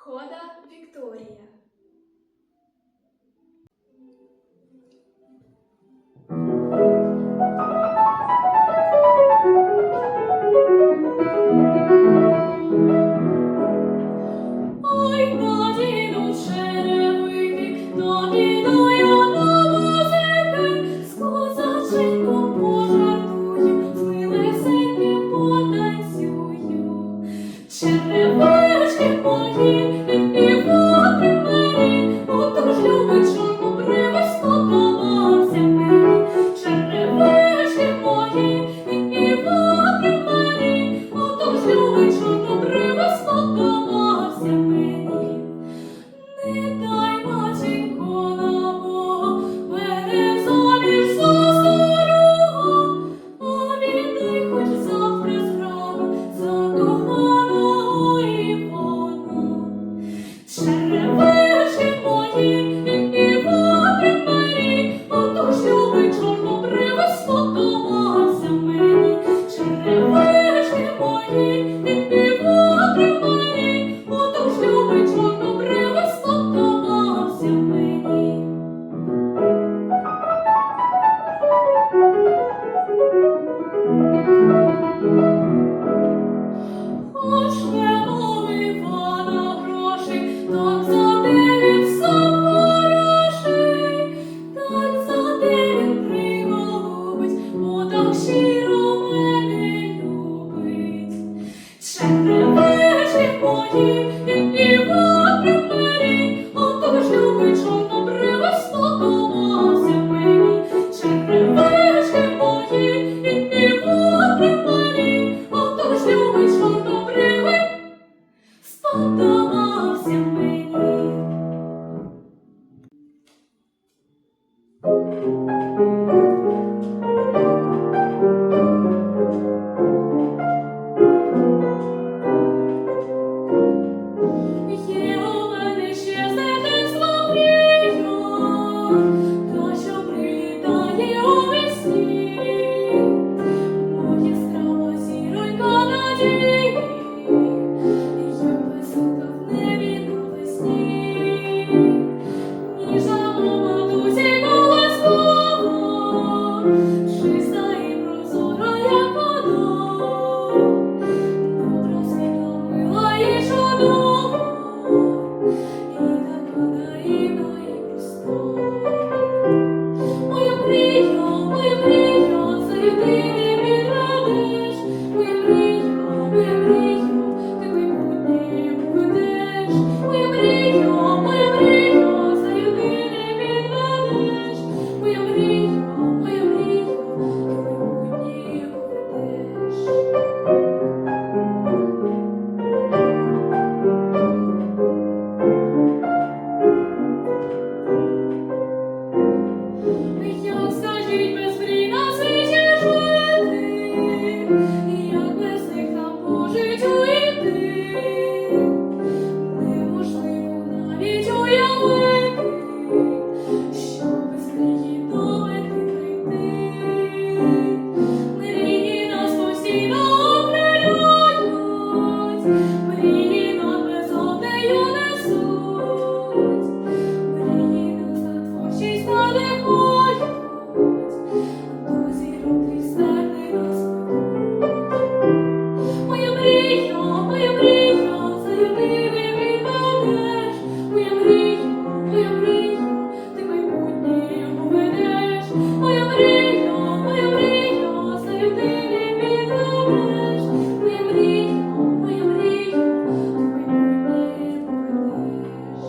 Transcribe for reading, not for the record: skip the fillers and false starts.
Хода Вікторія. Ой, надіну черевики, навідаю на музики, з козаченьком пожартую, з милесеньким потанцюю. Черевички мої, і води мені, отож любить чорнобривий сподобався мені. Черевички мої, і води мені, отож любить чорнобривий сподобався мені. Не дай, матінко, на Бога, мене заміж за старого, а віддай хоч завтра зрано за коханого Івана. Черевички мої, і води мені, отож любий чорнобривий сподобався мені. Черевички мої, і води мені, отож любий чорнобривий сподобався мені. Хоч нема в Івана грошей, так зате він сам хороший, так зате він приголубить, бо так щиро мене любить. Черевички мої, і води мені, отож любий чорнобривий сподобався мені. Черевички мої, і води мені, отож любий чорнобривий сподобався мені. Є у мене ще сердень славрію, та що прилітає у весні. Моя страва зіронька надії, як веселка в небі навесні. Ніжна мова матусі колискова, чиста і прозора, як вода. Добра, світла, мила і чудова, і така наївна і проста. Моя мрія, за єдиний відрадиш. Моя мрія, ти майбутнє поведеш. Моя мрія, за єдиний відрадиш. Моя мрія, ти майбутнє поведеш. Як скажіть без мрій на світі жити, як без них нам по життю йти, неможливо навіть уявити, що без мрії до мети прийти. Мрії нас постійно окриляють, мрії нас безоднею несуть, мрії нас на творчість надихають, до зірок і серди нас ведуть. Моя мрія, за єдиний відведеш. Моя мрія, ти майбутнє поведеш. Моя мрія, за єдиний відведеш. Моя мрія, ти майбутнє поведеш.